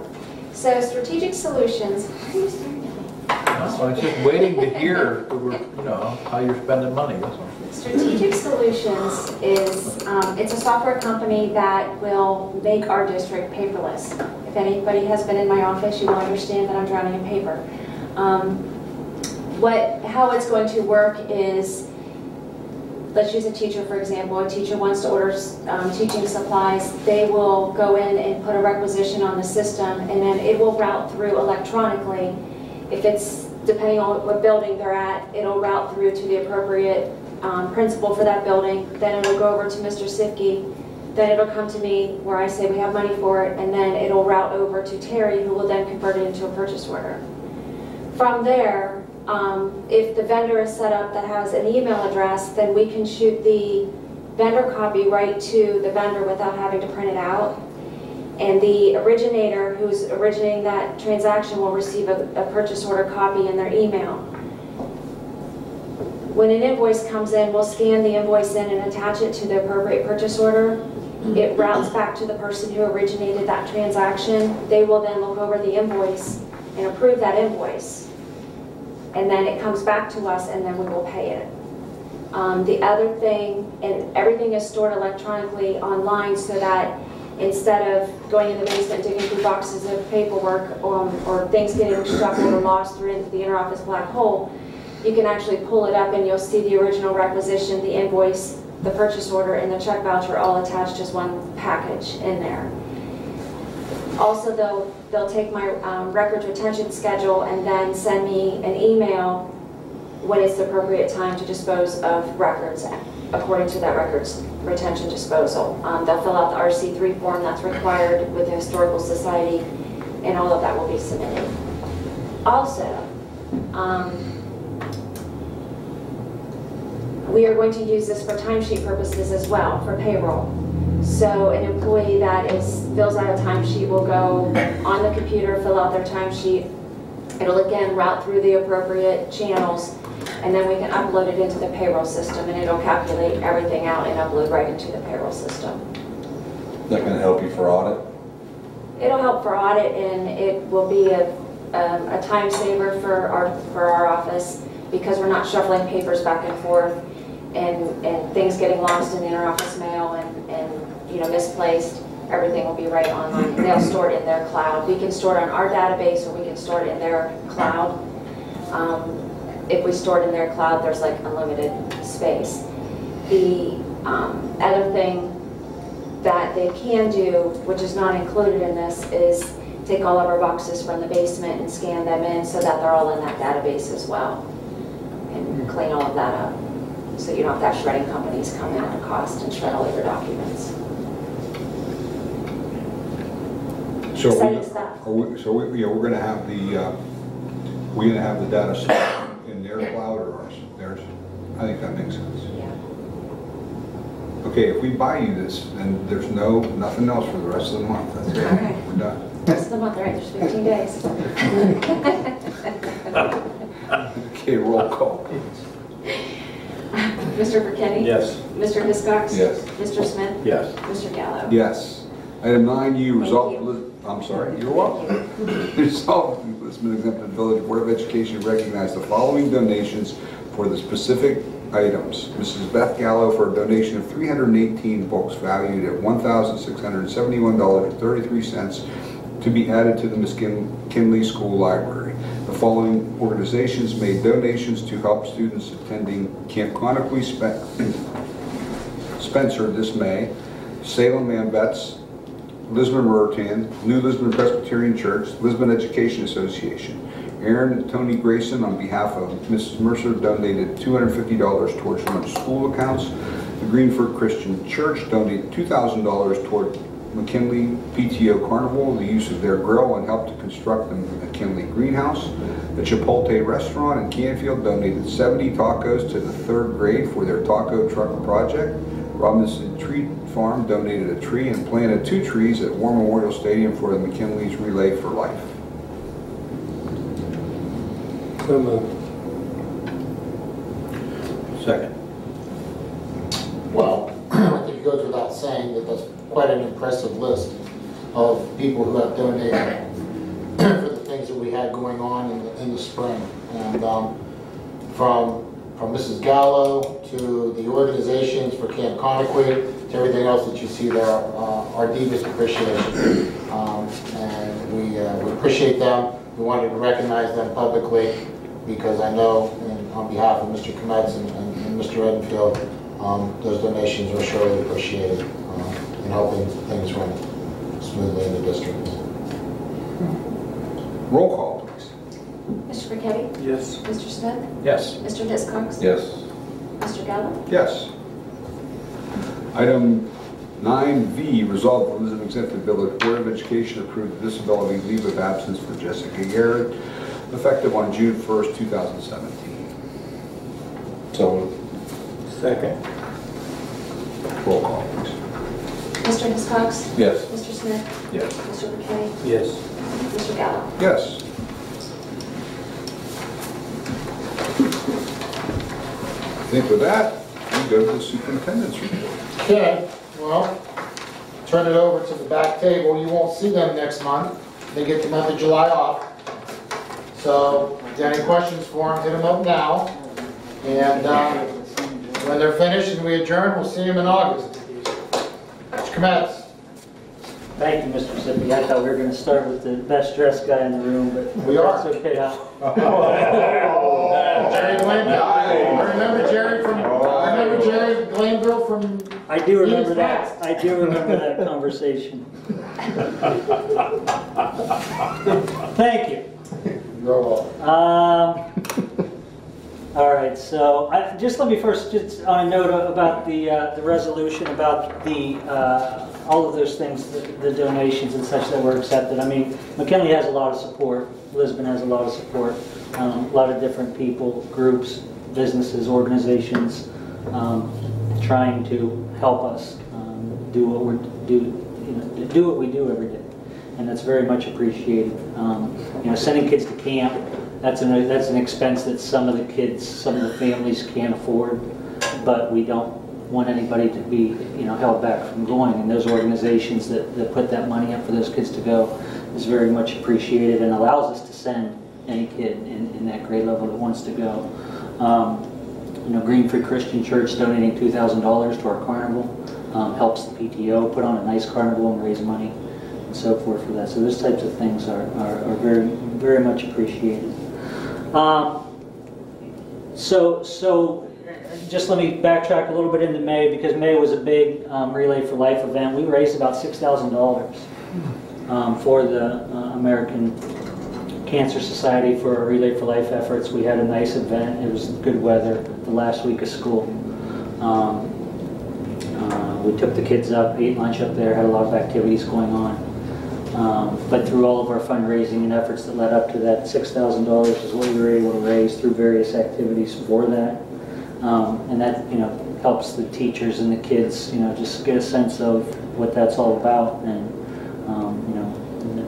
So Strategic Solutions, why are you staring at me? I was just waiting to hear, how you're spending money, that's all. Strategic Solutions is, it's a software company that will make our district paperless. If anybody has been in my office, you will understand that I'm drowning in paper. How it's going to work is, let's use a teacher for example. A teacher wants to order teaching supplies. They will go in and put a requisition on the system, and then it will route through electronically. If it's, depending on what building they're at, it'll route through to the appropriate principal for that building. Then it'll go over to Mr. Sifke. Then it'll come to me where I say we have money for it, and then it'll route over to Terry, who will then convert it into a purchase order. From there, if the vendor is set up that has an email address, then we can shoot the vendor copy right to the vendor without having to print it out. And the originator who's originating that transaction will receive a purchase order copy in their email. When an invoice comes in, we'll scan the invoice in and attach it to the appropriate purchase order. It routes back to the person who originated that transaction. They will then look over the invoice and approve that invoice. And then it comes back to us, and then we will pay it. The other thing, and everything is stored electronically online, so that instead of going in the basement digging through boxes of paperwork or things getting shuffled or lost through into the interoffice black hole, you can actually pull it up and you'll see the original requisition, the invoice, the purchase order, and the check voucher all attached as one package in there. Also, they'll take my records retention schedule and then send me an email when it's the appropriate time to dispose of records according to that records retention disposal. They'll fill out the RC3 form that's required with the Historical Society, and all of that will be submitted. Also, we are going to use this for timesheet purposes as well, for payroll. So an employee that fills out a timesheet will go on the computer, fill out their timesheet. It'll again route through the appropriate channels, and then we can upload it into the payroll system, and it'll calculate everything out and upload right into the payroll system. Is that going to help you for audit? It'll help for audit, and it will be a time saver for our office, because we're not shuffling papers back and forth and things getting lost in the interoffice mail and misplaced. Everything will be right online, and they'll store it in their cloud. We can store it on our database, or we can store it in their cloud. If we store it in their cloud, there's like unlimited space. The other thing that they can do, which is not included in this, is take all of our boxes from the basement and scan them in so that they're all in that database as well, and clean all of that up. So you don't have to have shredding companies come in at a cost and shred all of your documents. So Exciting stuff. we're going to have the data stored in their cloud or ours? Theirs? I think that makes sense. Yeah. Okay, if we buy you this, then there's nothing else for the rest of the month. That's it. Okay. We're done. Rest of the month, right? There's 15 days. Okay, roll call. Mr. Burketti? Yes. Mr. Hiscox? Yes. Mr. Smith? Yes. Mr. Gallo? Yes. Item 9U, resolve. you. I'm sorry. You're welcome. Resolve the Lisbon Exempted Village Board of Education recognize the following donations for the specific items. Mrs. Beth Gallo for a donation of 318 books valued at $1,671.33 to be added to the McKinley School Library. The following organizations made donations to help students attending Camp Conakry Spencer this May: Salem Man Vets, Lisbon Rotarian, New Lisbon Presbyterian Church, Lisbon Education Association. Aaron and Tony Grayson, on behalf of Mrs. Mercer, donated $250 towards one school accounts. The Greenford Christian Church donated $2,000 toward McKinley PTO Carnival, the use of their grill, and helped to construct the McKinley Greenhouse. The Chipotle Restaurant in Canfield donated 70 tacos to the 3rd grade for their taco truck project. Robinson Tree Farm donated a tree and planted 2 trees at War Memorial Stadium for the McKinley's Relay for Life. So moved. Second. Well, I think it goes without saying that that's quite an impressive list of people who have donated for the things that we had going on in the spring. And from Mrs. Gallo to the organizations for Camp Conaquee to everything else that you see there, our deepest appreciation. And we appreciate them. We wanted to recognize them publicly because I know, on behalf of Mr. Kometz and Mr. Edenfield, those donations are surely appreciated in helping things run smoothly in the district. Roll call, please. Mr. Burketti? Yes. Mr. Smith? Yes. Mr. Hiscox? Yes. Mr. Gallo? Yes. Item 9V, resolve the Lisbon Exempted Village Board of Education approve the disability leave of absence for Jessica Garrett, effective on June 1st, 2017. So Second. Roll call, please. Mr. Hiscox? yes. Mr. Smith? Yes. Mr. Burketti? Yes. Mr. Gallo? Yes. I think with that, we go to the superintendent's report. Okay, well, turn it over to the back table. You won't see them next month. They get the month of July off. So, if you have any questions for them, hit them up now. And when they're finished and we adjourn, we'll see them in August. Mr. Kometz. Thank you, Mr. Sippy. I thought we were going to start with the best dressed guy in the room, but We are. that's okay. Jerry Glanville. I remember Jerry Glanville from... I do remember that. I do remember that conversation. Thank you. You're welcome. All right, so just let me first, just on a note about the resolution about the all of those things, the donations and such that were accepted. I mean, McKinley has a lot of support. Lisbon has a lot of support. A lot of different people, groups, businesses, organizations, trying to help us do what we do every day, and that's very much appreciated. Sending kids to camp. That's an expense that some of the kids, some of the families can't afford, but we don't want anybody to be, held back from going. And those organizations that put that money up for those kids to go is very much appreciated and allows us to send any kid in that grade level that wants to go. Greenford Christian Church donating $2,000 to our carnival helps the PTO put on a nice carnival and raise money and so forth for that. So those types of things are very, very much appreciated. So just let me backtrack a little bit into May, because May was a big Relay for Life event. We raised about $6,000 for the American Cancer Society for our Relay for Life efforts. We had a nice event. It was good weather the last week of school. We took the kids up, ate lunch up there, had a lot of activities going on. But through all of our fundraising and efforts that led up to that, $6,000 is what we were able to raise through various activities for that. And that, helps the teachers and the kids, just get a sense of what that's all about. And,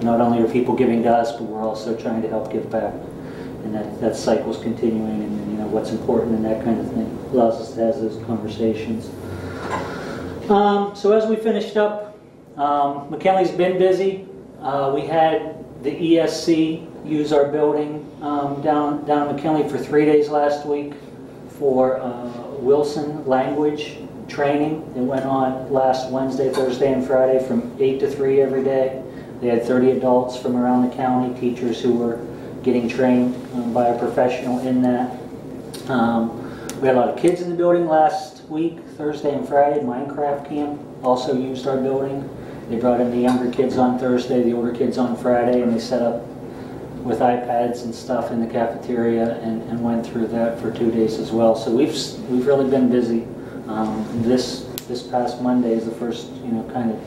not only are people giving to us, but we're also trying to help give back. And that cycle's continuing, and, what's important and that kind of thing allows us to have those conversations. So as we finished up, McKinley's been busy. We had the ESC use our building down in McKinley for 3 days last week for Wilson language training. It went on last Wednesday, Thursday, and Friday from 8 to 3 every day. They had 30 adults from around the county, teachers who were getting trained by a professional in that. We had a lot of kids in the building last week, Thursday and Friday. Minecraft camp also used our building. They brought in the younger kids on Thursday, the older kids on Friday, and they set up with iPads and stuff in the cafeteria and went through that for 2 days as well. So we've really been busy. This past Monday is the first, kind of,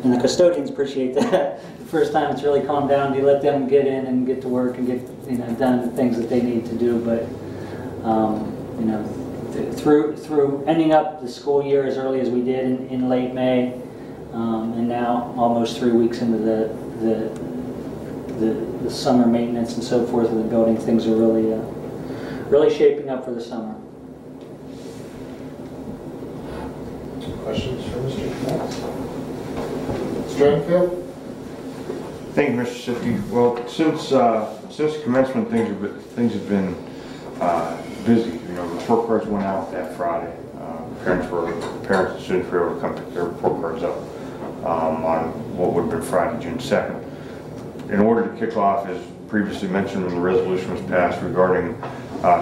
and the custodians appreciate that. The first time it's really calmed down. You let them get in and get to work and get done the things that they need to do. But through ending up the school year as early as we did in late May, and now almost 3 weeks into the summer maintenance and so forth of the building, things are really shaping up for the summer. Questions for Mr. Knapp? Stringfield? Thank you, Mr. Sifty. Well, since commencement, things have been busy. Report cards went out that Friday. Parents and students were able to come pick their report cards up on what would have been Friday, June 2nd. In order to kick off, as previously mentioned when the resolution was passed regarding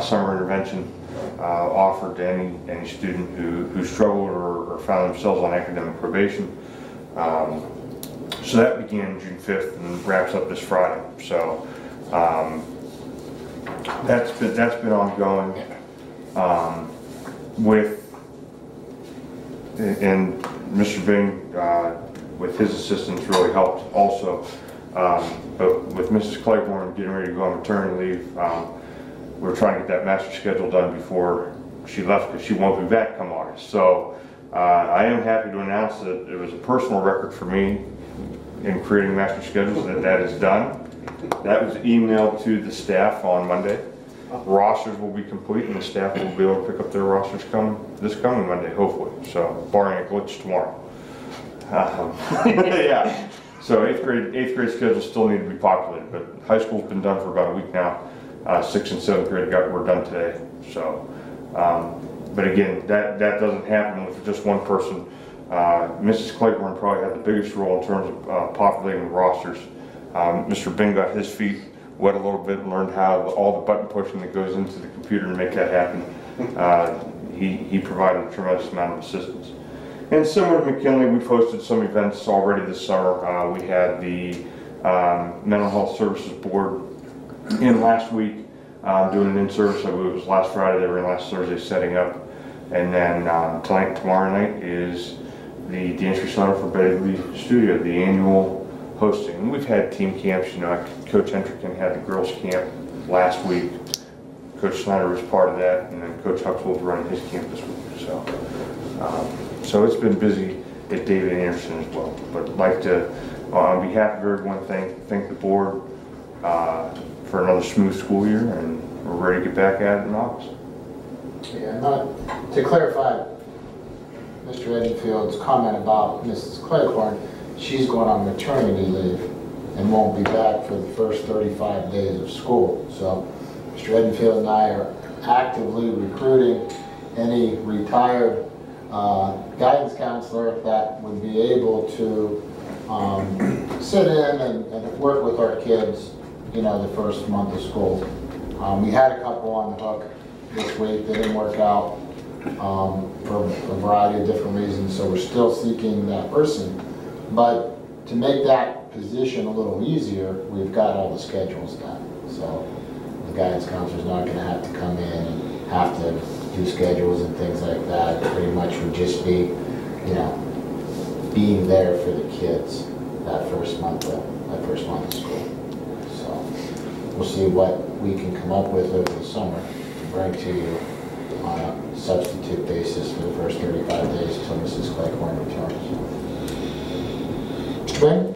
summer intervention offered to any student who struggled or found themselves on academic probation. So that began June 5th and wraps up this Friday. So that's been ongoing and Mr. Bing with his assistance really helped also. But with Mrs. Claiborne getting ready to go on maternity leave, we're trying to get that master schedule done before she left because she won't be back come August. So I am happy to announce that it was a personal record for me in creating master schedules that is done. That was emailed to the staff on Monday. Rosters will be complete and the staff will be able to pick up their rosters this coming Monday, hopefully. So barring a glitch tomorrow. Yeah. So eighth grade schedules still need to be populated, but high school's been done for about a week now. 6th and 7th grade were done today. So, but again, that doesn't happen with just one person. Mrs. Claiborne probably had the biggest role in terms of populating the rosters. Mr. Bing got his feet wet a little bit and learned how all the button pushing that goes into the computer to make that happen. He provided a tremendous amount of assistance. And similar to McKinley, we've hosted some events already this summer. We had the Mental Health Services Board in last week doing an in-service. I believe it was last Friday. They were in last Thursday setting up. And then tomorrow night is the dance recital for Betty Lee Studio, the annual hosting. And we've had team camps. Coach Entrican had the girls camp last week. Coach Snyder was part of that, and then Coach Huxwell is running his camp this week. So it's been busy at David Anderson as well. But I'd like to, on behalf of everyone, thank the board for another smooth school year, and we're ready to get back at it in August. Yeah, to clarify Mr. Edenfield's comment about Mrs. Claiborne, she's going on maternity leave and won't be back for the first 35 days of school. So Mr. Edenfield and I are actively recruiting any retired guidance counselor that would be able to sit in and work with our kids, the first month of school. We had a couple on the hook this week. They didn't work out for a variety of different reasons, so we're still seeking that person. But to make that position a little easier, we've got all the schedules done. So the guidance counselor's not going to have to come in and have to do schedules and things like that. It pretty much would just be, being there for the kids that first month of school. So we'll see what we can come up with over the summer to bring to you on a substitute basis for the first 35 days until Mrs. Claiborne returns. Mr. Quinn?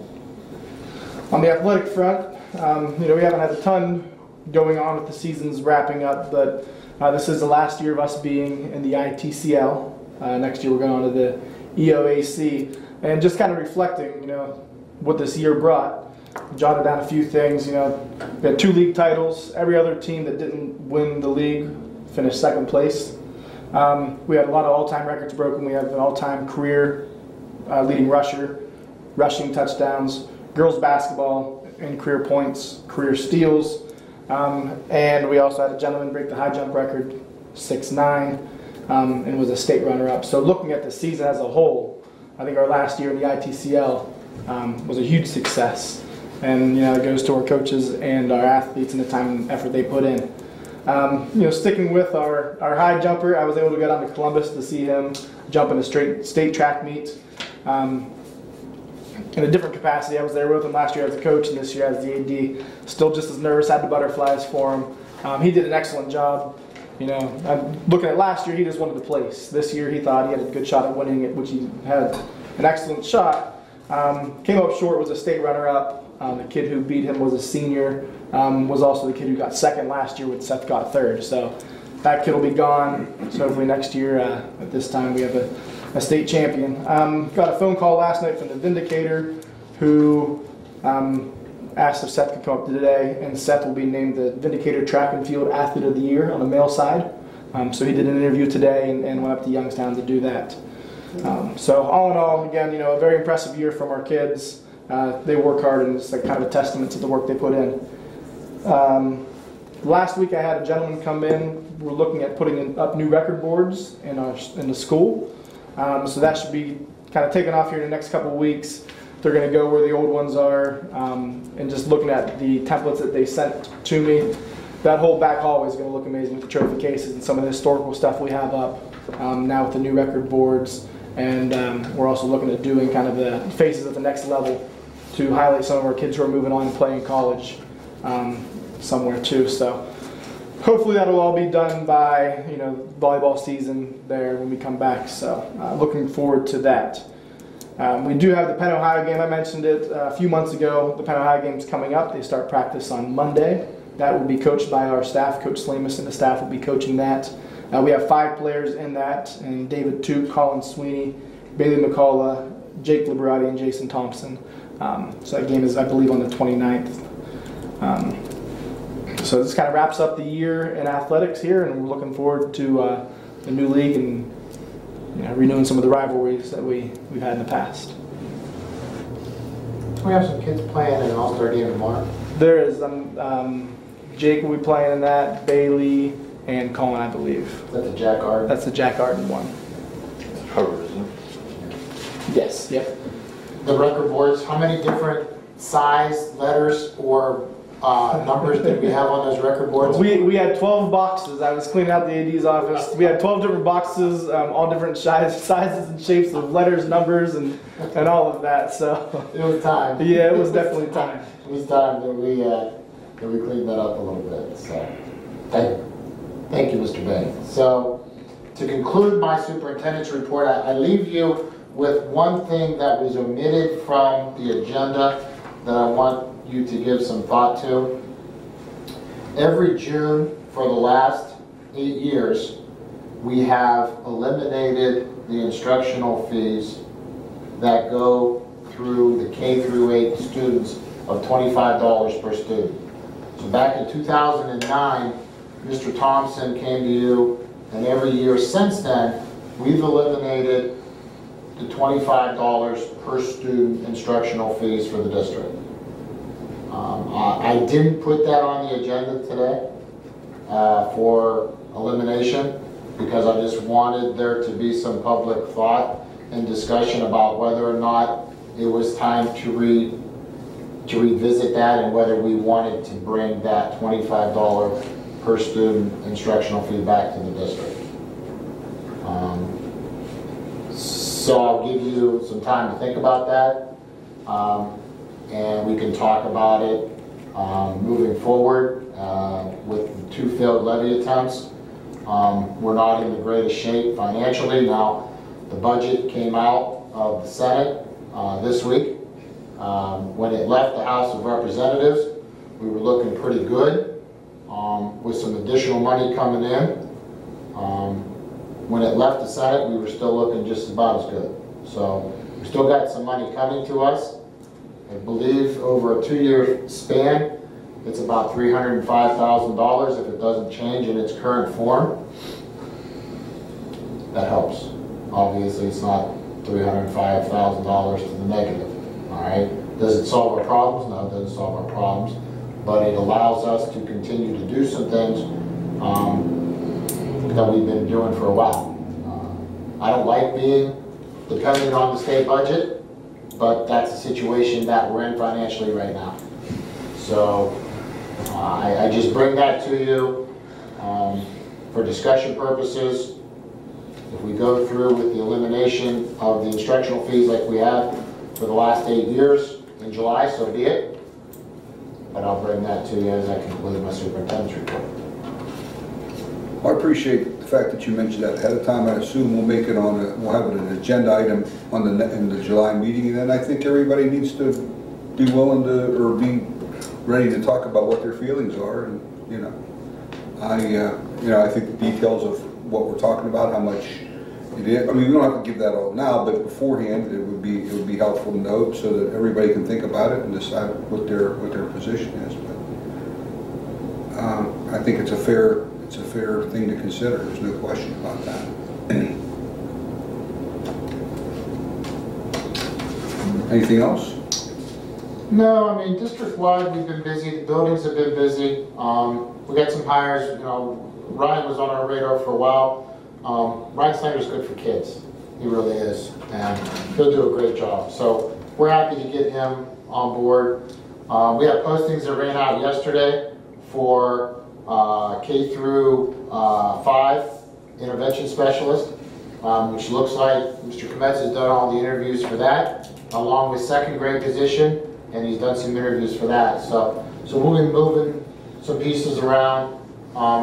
On the athletic front, we haven't had a ton going on with the seasons wrapping up, but this is the last year of us being in the ITCL. Next year we're going on to the EOAC, and just kind of reflecting, what this year brought. Jotted down a few things. We had 2 league titles. Every other team that didn't win the league finished second place. We had a lot of all-time records broken. We have an all-time career leading rusher, rushing touchdowns, girls basketball in career points, career steals, and we also had a gentleman break the high jump record, 6'9", and was a state runner-up. So looking at the season as a whole, I think our last year in the ITCL was a huge success. And it goes to our coaches and our athletes and the time and effort they put in. Sticking with our high jumper, I was able to go down to Columbus to see him jump in a state track meet. In a different capacity, I was there with him last year as a coach and this year as the AD. Still just as nervous, had the butterflies for him. He did an excellent job. I'm looking at last year, he just wanted to place. This year, he thought he had a good shot at winning it, which he had an excellent shot. Came up short, was a state runner-up. The kid who beat him was a senior, was also the kid who got second last year when Seth got third. So that kid will be gone. So hopefully next year at this time we have a state champion. Got a phone call last night from the Vindicator who asked if Seth could come up today, and Seth will be named the Vindicator Track and Field Athlete of the Year on the male side. So he did an interview today and went up to Youngstown to do that. So all in all, again, a very impressive year from our kids. They work hard, and it's kind of a testament to the work they put in. Last week I had a gentleman come in. We're looking at putting up new record boards in the school. So that should be kind of taken off here in the next couple of weeks. They're going to go where the old ones are, and just looking at the templates that they sent to me. That whole back hallway is going to look amazing with the trophy cases and some of the historical stuff we have up now with the new record boards. And we're also looking at doing kind of the faces at the next level to highlight some of our kids who are moving on and playing college somewhere too. So hopefully that'll all be done by volleyball season there when we come back. So looking forward to that. We do have the Penn Ohio game. I mentioned it a few months ago. The Penn Ohio game is coming up. They start practice on Monday. That will be coached by our staff. Coach Slamus and the staff will be coaching that. We have 5 players in that, and David Toot, Colin Sweeney, Bailey McCullough, Jake Liberati, and Jason Thompson. So that game is, I believe, on the 29th. So this kind of wraps up the year in athletics here, and we're looking forward to the new league and renewing some of the rivalries that we've had in the past. We have some kids playing in an all-star game tomorrow. There is. Jake will be playing in that, Bailey, and Colin, I believe. That's the Jack Arden? That's the Jack Arden one. Harvard, isn't it? Yes, yep. The record boards, how many different size, letters, or numbers did we have on those record boards? We had 12 boxes. I was cleaning out the AD's office. We had 12 different boxes, all different sizes and shapes of letters, numbers, and all of that. So it was time. Yeah, it was definitely time. It was time that we cleaned that up a little bit. So thank you, Mr. Bain. So to conclude my superintendent's report, I leave you with one thing that was omitted from the agenda that I want you to give some thought to. Every June for the last 8 years, we have eliminated the instructional fees that go through the K through 8 students of $25 per student. So back in 2009, Mr. Thompson came to you, and every year since then, we've eliminated the $25 per student instructional fees for the district. I didn't put that on the agenda today for elimination because I just wanted there to be some public thought and discussion about whether or not it was time to revisit that and whether we wanted to bring that $25 per student instructional fee back to the district. So I'll give you some time to think about that, and we can talk about it moving forward with the 2 failed levy attempts. We're not in the greatest shape financially. Now, the budget came out of the Senate this week. When it left the House of Representatives, we were looking pretty good with some additional money coming in. When it left the Senate, we were still looking just about as good. So we still got some money coming to us. I believe over a 2-year span, it's about $305,000 if it doesn't change in its current form. That helps. Obviously, it's not $305,000 to the negative. All right. Does it solve our problems? No, it doesn't solve our problems, but it allows us to continue to do some things that we've been doing for a while. I don't like being depending on the state budget, but that's the situation that we're in financially right now. So I just bring that to you for discussion purposes. If we go through with the elimination of the instructional fees like we have for the last 8 years in July, so be it. But I'll bring that to you as I conclude my superintendent's report. I appreciate the fact that you mentioned that ahead of time. I assume we'll make it on, we'll have it an agenda item on in the July meeting, and then I think everybody needs to be willing to, or be ready to talk about what their feelings are, and I think the details of what we're talking about, how much it is. I mean, we don't have to give that all now, but beforehand, it would be helpful to know so that everybody can think about it and decide what their position is. But I think it's a fair thing to consider. There's no question about that. Anything else? No, I mean, district-wide, we've been busy. The buildings have been busy. We got some hires. Ryan was on our radar for a while. Ryan Snyder's good for kids. He really is, and he'll do a great job. So we're happy to get him on board. We have postings that ran out yesterday for K through 5 intervention specialist, which looks like Mr. Kometz has done all the interviews for that, along with second grade position, and he's done some interviews for that. So we'll be moving some pieces around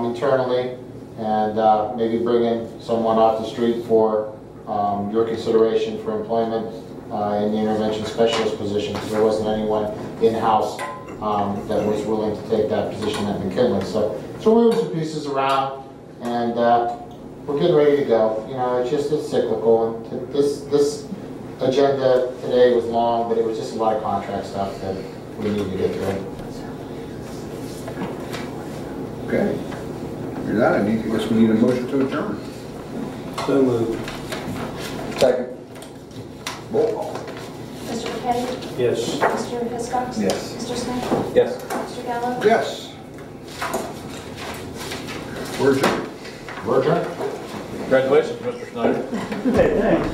internally, and maybe bringing someone off the street for your consideration for employment in the intervention specialist position, because there wasn't anyone in-house that was willing to take that position at McKinley. So we're moving some pieces around, and we're getting ready to go. It's cyclical, and this agenda today was long, but it was just a lot of contract stuff that we need to get through. Okay. After that, I guess we need a motion to adjourn. So moved. Second. Roll call. Mr. McKay? Yes. Mr. Hiscox? Yes. Mr. Smith? Yes. Mr. Gallo? Yes. We're adjourned. We're adjourned. Congratulations, Mr. Snyder. Hey, thanks.